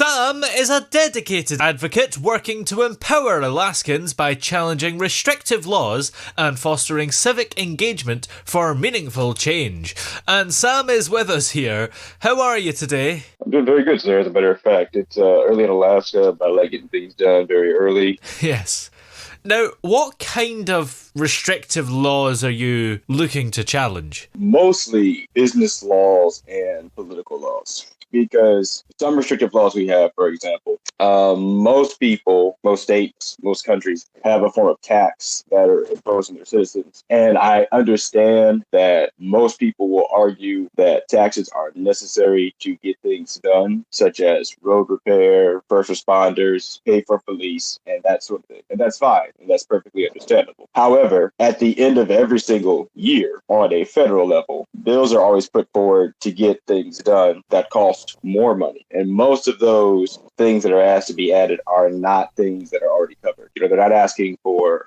Sam is a dedicated advocate working to empower Alaskans by challenging restrictive laws and fostering civic engagement for meaningful change. And Sam is with us here. How are you today? I'm doing very good, sir. As a matter of fact, it's early in Alaska, but I like getting things done very early. Yes. Now, what kind of restrictive laws are you looking to challenge? Mostly business laws and political laws. Because some restrictive laws we have, for example, most people, most states, most countries have a form of tax that are imposed on their citizens. And I understand that most people will argue that taxes are necessary to get things done, such as road repair, first responders, pay for police, and that sort of thing. And that's fine. And that's perfectly understandable. However, at the end of every single year on a federal level, bills are always put forward to get things done that cost more money. And most of those things that are asked to be added are not things that are already covered. They're not asking for,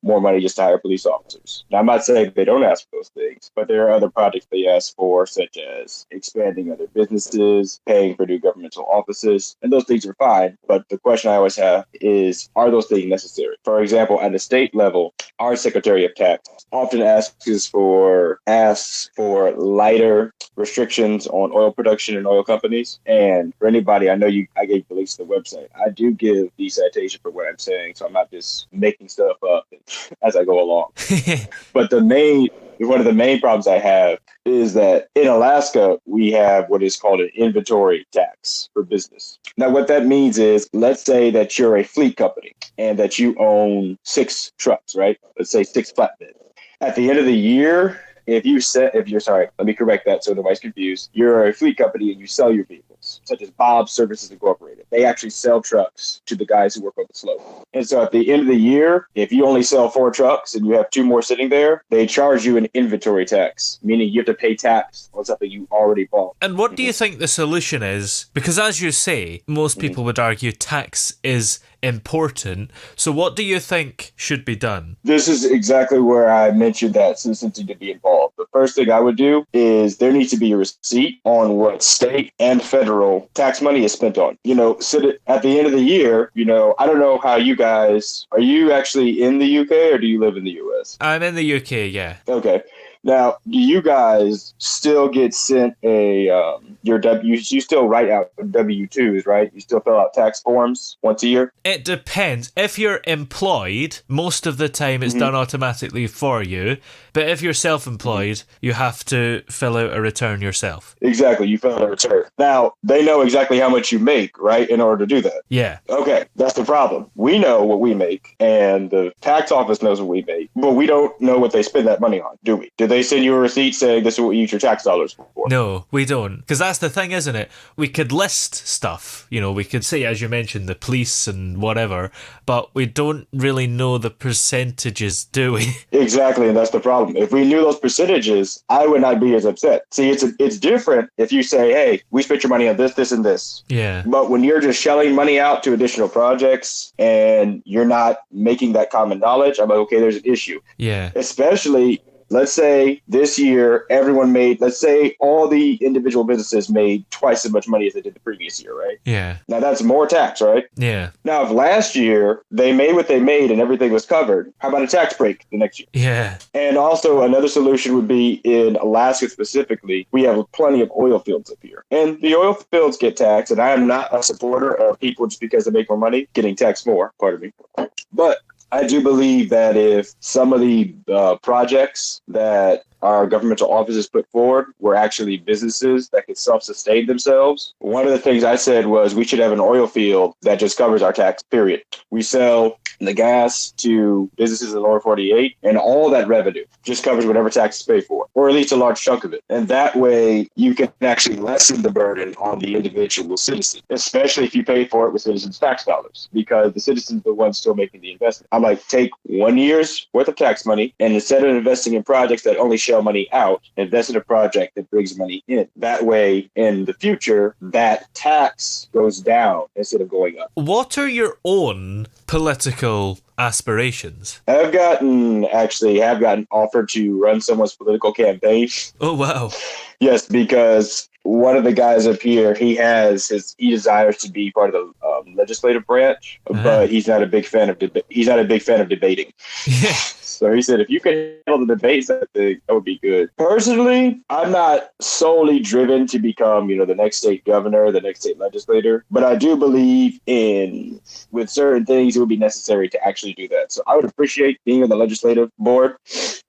more money just to hire police officers. Now, I'm not saying they don't ask for those things, but there are other projects they ask for, such as expanding other businesses, paying for new governmental offices, and those things are fine. But the question I always have is, are those things necessary? For example, at the state level, our Secretary of Tax often asks for lighter restrictions on oil production and oil companies. And for anybody, I gave the links to the website. I do give the citation for what I'm saying, so I'm not just making stuff up as I go along. But one of the main problems I have is that in Alaska, we have what is called an inventory tax for business. Now, what that means is, let's say that you're a fleet company and that you own 6 trucks, right? Let's say 6 flatbeds. At the end of the year, let me correct that so nobody's confused. You're a fleet company and you sell your vehicles, such as Bob's Services Incorporated. They actually sell trucks to the guys who work on the slope. And so at the end of the year, if you only sell 4 trucks and you have 2 more sitting there, they charge you an inventory tax, meaning you have to pay tax on something you already bought. And what do you think the solution is? Because as you say, most people would argue tax is important. So what do you think should be done? This is exactly where I mentioned that citizens need to be involved. The first thing I would do is there needs to be a receipt on what state and federal tax money is spent on. At the end of the year, I don't know how you guys, are you actually in the UK or do you live in the US? I'm in the UK, yeah. Okay. Now, do you guys still get sent you still write out W-2s, right? You still fill out tax forms once a year? It depends. If you're employed, most of the time it's done automatically for you. But if you're self-employed, you have to fill out a return yourself. Exactly. You fill out a return. Now, they know exactly how much you make, right, in order to do that? Yeah. Okay, that's the problem. We know what we make, and the tax office knows what we make, but we don't know what they spend that money on, do we? Do they send you a receipt saying this is what you use your tax dollars for? No, we don't. Because that's the thing, isn't it? We could list stuff. We could say, as you mentioned, the police and whatever, but we don't really know the percentages, do we? Exactly, and that's the problem. If we knew those percentages, I would not be as upset. See, it's different if you say, hey, we spent your money on this, this, and this. Yeah. But when you're just shelling money out to additional projects and you're not making that common knowledge, I'm like, okay, there's an issue. Yeah. Especially, let's say this year, let's say all the individual businesses made twice as much money as they did the previous year, right? Yeah. Now that's more tax, right? Yeah. Now, if last year they made what they made and everything was covered, how about a tax break the next year? Yeah. And also another solution would be in Alaska specifically, we have plenty of oil fields up here. And the oil fields get taxed, and I am not a supporter of people just because they make more money getting taxed more, pardon me. But I do believe that if some of the projects that our governmental offices put forward were actually businesses that could self-sustain themselves, one of the things I said was we should have an oil field that just covers our tax, period. We sell the gas to businesses in the lower 48, and all that revenue just covers whatever taxes pay for, or at least a large chunk of it. And that way you can actually lessen the burden on the individual citizen, especially if you pay for it with citizens' tax dollars, because the citizens are the ones still making the investment. I'm like, take 1 year's worth of tax money, and instead of investing in projects that only shell money out, invest in a project that brings money in. That way, in the future, that tax goes down instead of going up. What are your own political aspirations? I've gotten offered to run someone's political campaign. Oh, wow. Yes, because one of the guys up here, he desires to be part of the legislative branch, but he's not a big fan of debating. Yeah. So he said, if you could handle the debates, I think that would be good. Personally, I'm not solely driven to become, the next state governor, the next state legislator, but I do believe with certain things, it would be necessary to actually do that. So I would appreciate being on the legislative board,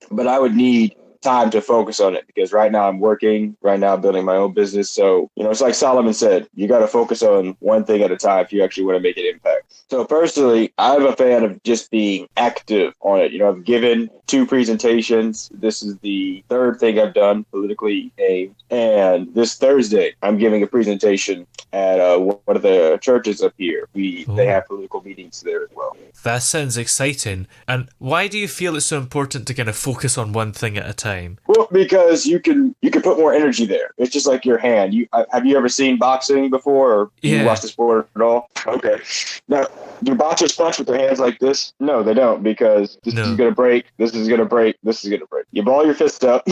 but I would need time to focus on it because right now I'm working, right now I'm building my own business. So, it's like Solomon said, you got to focus on one thing at a time if you actually want to make an impact. So personally, I'm a fan of just being active on it. I've given 2 presentations. This is the 3rd thing I've done politically aimed. And this Thursday, I'm giving a presentation at one of the churches up here. They have political meetings there as well. That sounds exciting. And why do you feel it's so important to kind of focus on one thing at a time? Well, because you can put more energy there. It's just like your hand. Have you ever seen boxing before, or you watch the sport at all? Okay. Now, do boxers punch with their hands like this? No, they don't, because this is going to break, this is going to break, this is going to break. You ball your fist up,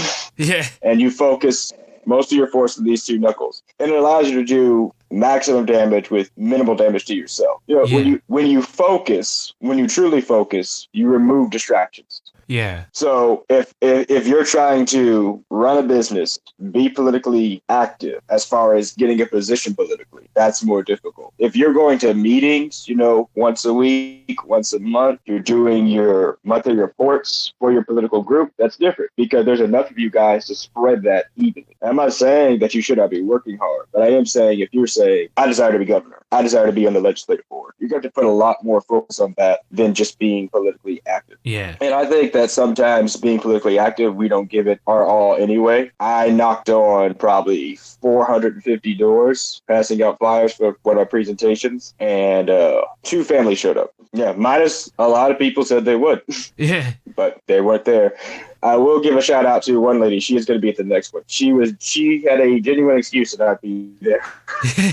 and you focus most of your force in these 2 knuckles, and it allows you to do maximum damage with minimal damage to yourself. When you focus, when you truly focus, you remove distractions. Yeah. So if you're trying to run a business, be politically active as far as getting a position politically, that's more difficult. If you're going to meetings, once a week, once a month, you're doing your monthly reports for your political group, that's different because there's enough of you guys to spread that evenly. I'm not saying that you should not be working hard, but I am saying if you're saying, I desire to be governor, I desire to be on the legislative board, you got to put a lot more focus on that than just being politically active. Yeah. And I think that sometimes being politically active, we don't give it our all anyway. I knocked on probably 450 doors, passing out flyers for one of our presentations, and 2 families showed up. Yeah, minus a lot of people said they would. Yeah. But they weren't there. I will give a shout out to one lady. She is going to be at the next one. She had a genuine excuse to not be there.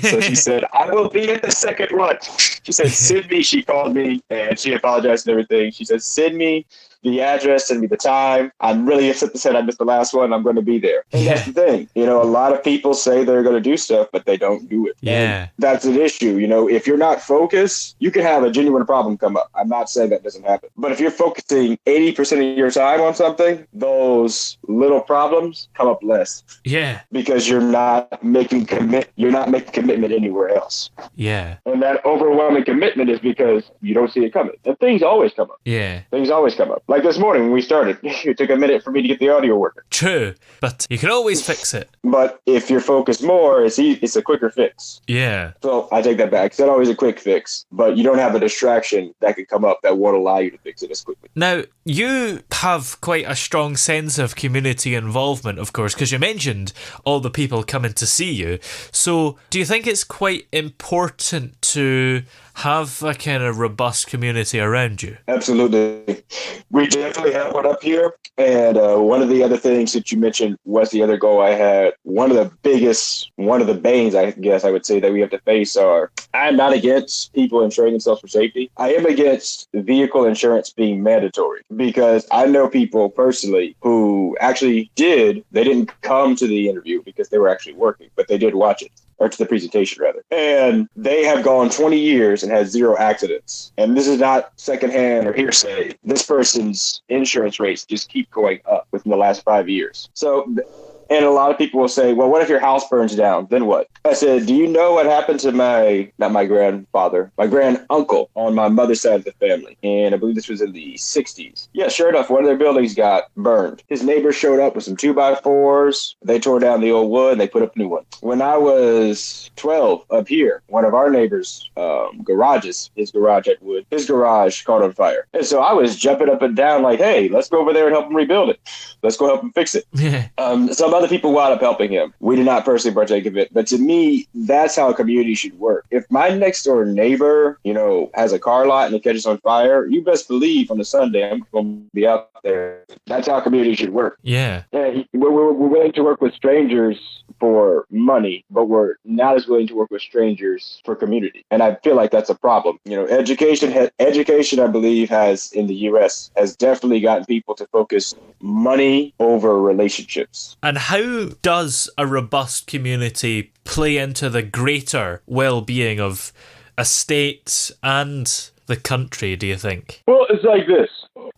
So she said, I will be at the second one. She said, send me. She called me and she apologized and everything. She said, send me the address, send me the time. I'm really upset to say I missed the last one. I'm going to be there. And that's the thing. A lot of people say they're going to do stuff, but they don't do it. Yeah. And that's an issue. If you're not focused, you can have a genuine problem come up. I'm not saying that doesn't happen. But if you're focusing 80% of your time on something, those little problems come up less. Yeah. Because you're not making commitment anywhere else. Yeah. And that overwhelming commitment is because you don't see it coming. And things always come up. Yeah. Things always come up. Like this morning when we started, it took a minute for me to get the audio working. True, but you can always fix it. But if you're focused more, it's a quicker fix. Yeah. So I take that back. It's not always a quick fix, but you don't have a distraction that could come up that won't allow you to fix it as quickly. Now, you have quite a strong sense of community involvement, of course, because you mentioned all the people coming to see you. So do you think it's quite important to have a kind of robust community around you? Absolutely. We definitely have one up here. And one of the other things that you mentioned was the other goal I had. One of the banes, I guess I would say, that we have to face are, I'm not against people insuring themselves for safety. I am against vehicle insurance being mandatory because I know people personally who actually they didn't come to the interview because they were actually working, but they did watch it. Or to the presentation, rather. And they have gone 20 years and had 0 accidents. And this is not secondhand or hearsay. This person's insurance rates just keep going up within the last 5 years. So, and a lot of people will say, well, what if your house burns down? Then what? I said, do you know what happened to my granduncle on my mother's side of the family? And I believe this was in the 60s. Yeah, sure enough, one of their buildings got burned. His neighbors showed up with some 2x4s. They tore down the old wood and they put up a new one. When I was 12 up here, one of our neighbors' garages, his garage at wood, his garage caught on fire. And so I was jumping up and down like, hey, let's go over there and help him rebuild it. Let's go help him fix it. Some other people wound up helping him. We did not personally partake of it. But to me, that's how a community should work. If my next door neighbor, has a car lot and it catches on fire, you best believe on a Sunday I'm going to be out there. That's how community should work. Yeah. We're willing to work with strangers for money, but we're not as willing to work with strangers for community. And I feel like that's a problem. Education, I believe, has in the U.S. has definitely gotten people to focus money over relationships. And how does a robust community play into the greater well-being of a state and the country, do you think? Well, it's like this.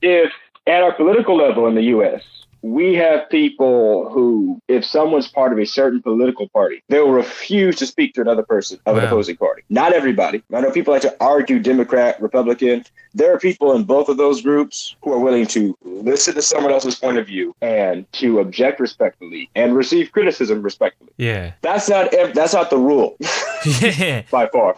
If at our political level in the U.S., we have people who, if someone's part of a certain political party, they'll refuse to speak to another person of an opposing party. Not everybody. I know people like to argue Democrat, Republican. There are people in both of those groups who are willing to listen to someone else's point of view and to object respectfully and receive criticism respectfully. Yeah. That's not the rule. Yeah. By far.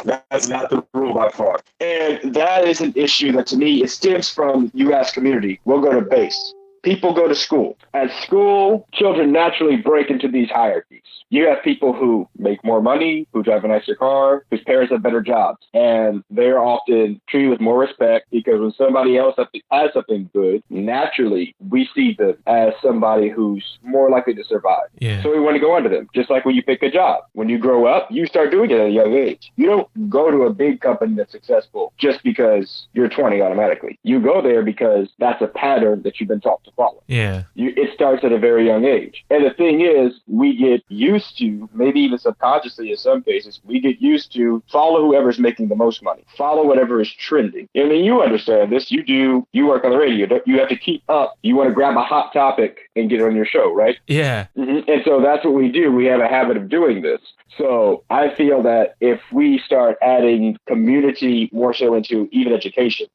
That's not the rule by far. And that is an issue that, to me, it stems from U.S. community. We'll go to base. People go to school. At school, children naturally break into these hierarchies. You have people who make more money, who drive a nicer car, whose parents have better jobs. And they're often treated with more respect because when somebody else has something good, naturally, we see them as somebody who's more likely to survive. Yeah. So we want to go under them. Just like when you pick a job. When you grow up, you start doing it at a young age. You don't go to a big company that's successful just because you're 20 automatically. You go there because that's a pattern that you've been taught to follow. Yeah. It starts at a very young age. And the thing is, we get used to, maybe even subconsciously in some cases, we get used to follow whoever's making the most money. Follow whatever is trending. I mean, you understand this. You work on the radio. You have to keep up. You want to grab a hot topic and get it on your show, right? Yeah. Mm-hmm. And so that's what we do. We have a habit of doing this. So I feel that if we start adding community more so into even education,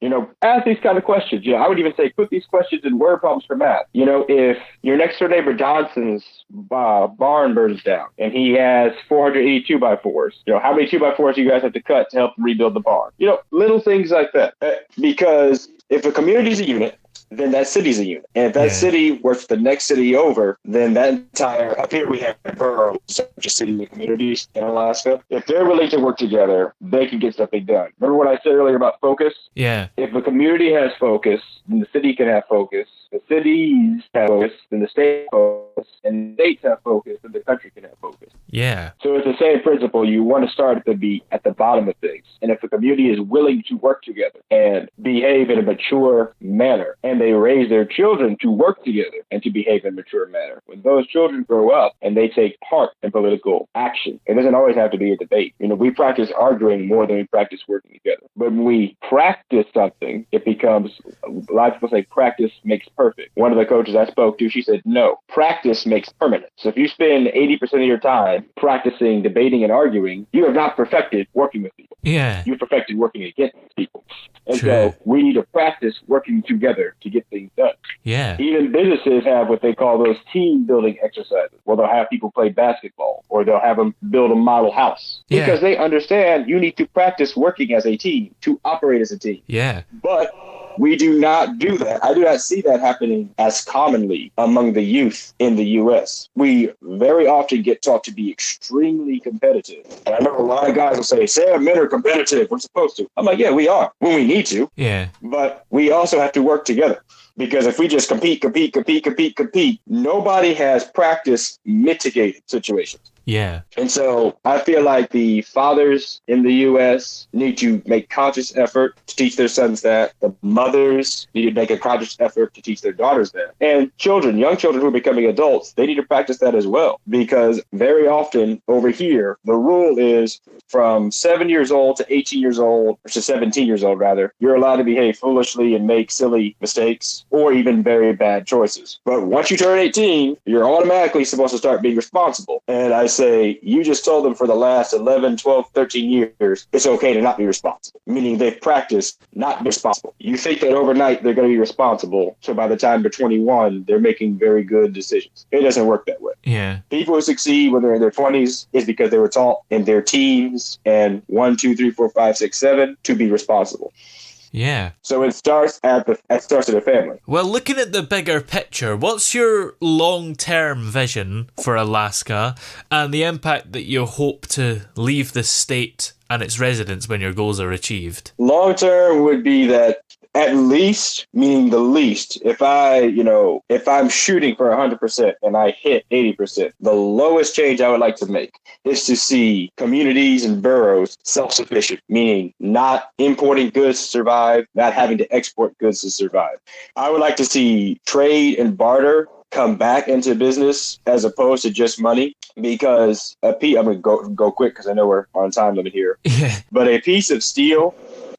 ask these kind of questions. I would even say put these questions in word problems for math. If your next door neighbor Johnson's barn burns down and he has 480 2x4s, how many 2x4s do you guys have to cut to help rebuild the barn? Little things like that. Because if a community is a unit, then that city's a unit. And if that city works the next city over, then that entire, up here we have boroughs, just cities and communities in Alaska. If they're willing to work together, they can get something done. Remember what I said earlier about focus? Yeah. If a community has focus, then the city can have focus. The cities have focus, then the state has focus. And the states have focus, then the country can have focus. Yeah. So it's the same principle. You want to start at the bottom of things. And if the community is willing to work together and behave in a mature manner, and they raise their children to work together and to behave in a mature manner, when those children grow up and they take part in political action, it doesn't always have to be a debate. We practice arguing more than we practice working together. But when we practice something, it becomes, a lot of people say practice makes perfect. One of the coaches I spoke to, she said, no, practice makes permanent. So if you spend 80% of your time practicing debating and arguing, you have not perfected working with people. Yeah. You've perfected working against people. And True. so we need to practice working together to get things done. Yeah. Even businesses have what they call those team building exercises, where they'll have people play basketball or they'll have them build a model house because they understand you need to practice working as a team to operate as a team. Yeah. But we do not do that. I do not see that happening as commonly among the youth in the U.S. We very often get taught to be extremely competitive. And I remember a lot of guys will say, men are competitive. We're supposed to. I'm like, yeah, we are when we need to. Yeah. But we also have to work together. Because if we just compete, nobody has practiced mitigated situations. Yeah. And so I feel like the fathers in the U.S. need to make conscious effort to teach their sons that. The mothers need to make a conscious effort to teach their daughters that. And children, young children who are becoming adults, they need to practice that as well. Because very often over here, the rule is from 7 years old to 18 years old, or to 17 years old rather, you're allowed to behave foolishly and make silly mistakes or even very bad choices. But once you turn 18, you're automatically supposed to start being responsible. And I say, you just told them for the last 11, 12, 13 years, it's okay to not be responsible, meaning they've practiced not be responsible. You think that overnight they're going to be responsible, so by the time they're 21, they're making very good decisions. It doesn't work that way. Yeah. People who succeed when they're in their 20s is because they were taught in their teens and 1, 2, 3, 4, 5, 6, 7 to be responsible. Yeah. So it starts at a family. Well, looking at the bigger picture, what's your long-term vision for Alaska and the impact that you hope to leave the state and its residents when your goals are achieved? Long-term would be that at least, meaning the least, if I'm shooting for 100% and I hit 80%, the lowest change I would like to make is to see communities and boroughs self-sufficient, meaning not importing goods to survive, not having to export goods to survive. I would like to see trade and barter come back into business as opposed to just money. Because I'm gonna go quick because I know we're on time limit here. Yeah. But a piece of steel,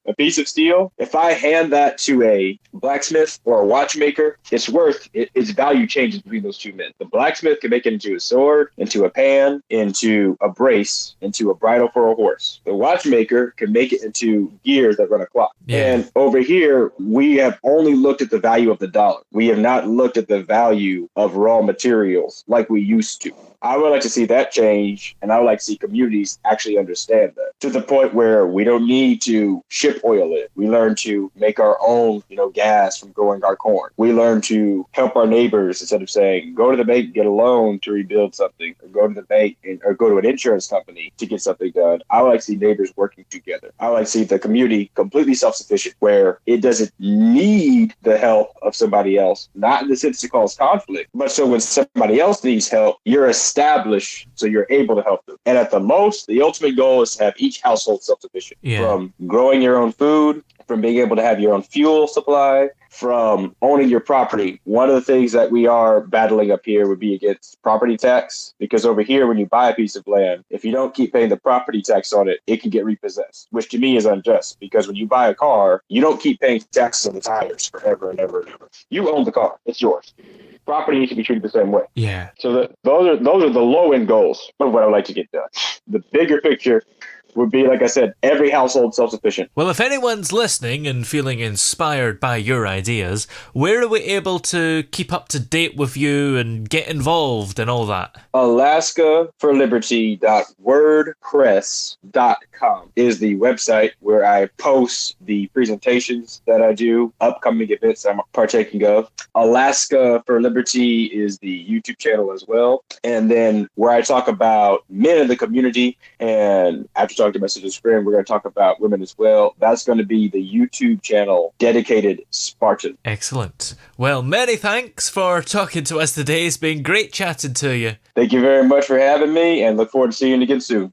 if I hand that to a blacksmith or a watchmaker, its value changes between those two men. The blacksmith can make it into a sword, into a pan, into a brace, into a bridle for a horse. The watchmaker can make it into gears that run a clock. Yeah. And over here, we have only looked at the value of the dollar. We have not looked at the value of raw materials like we used to. I would like to see that change, and I would like to see communities actually understand that to the point where we don't need to ship oil in. We learn to make our own, gas from growing our corn. We learn to help our neighbors instead of saying, go to the bank, get a loan to rebuild something, or go to the bank or go to an insurance company to get something done. I would like to see neighbors working together. I would like to see the community completely self-sufficient where it doesn't need the help of somebody else, not in the sense to cause conflict, but so when somebody else needs help, you're established so you're able to help them. And at the most, the ultimate goal is to have each household self-sufficient. From growing your own food, from being able to have your own fuel supply, from owning your property. One of the things that we are battling up here would be against property tax, because over here, when you buy a piece of land, if you don't keep paying the property tax on it, it can get repossessed, which to me is unjust, because when you buy a car, you don't keep paying taxes on the tires forever and ever and ever. You own the car. It's yours. Property needs to be treated the same way. Yeah. So those are the low end goals of what I'd like to get done. The bigger picture would be, like I said, every household self-sufficient. Well, if anyone's listening and feeling inspired by your ideas, where are we able to keep up to date with you and get involved and all that? AlaskaForLiberty.wordpress.com is the website where I post the presentations that I do, upcoming events I'm partaking of. Alaska for Liberty is the YouTube channel as well. And then where I talk about men in the community, and after talking to my sister's friend, we're going to talk about women as well. That's going to be the YouTube channel dedicated Spartan. Excellent. Well, many thanks for talking to us today. It's been great chatting to you. Thank you very much for having me, and look forward to seeing you again soon.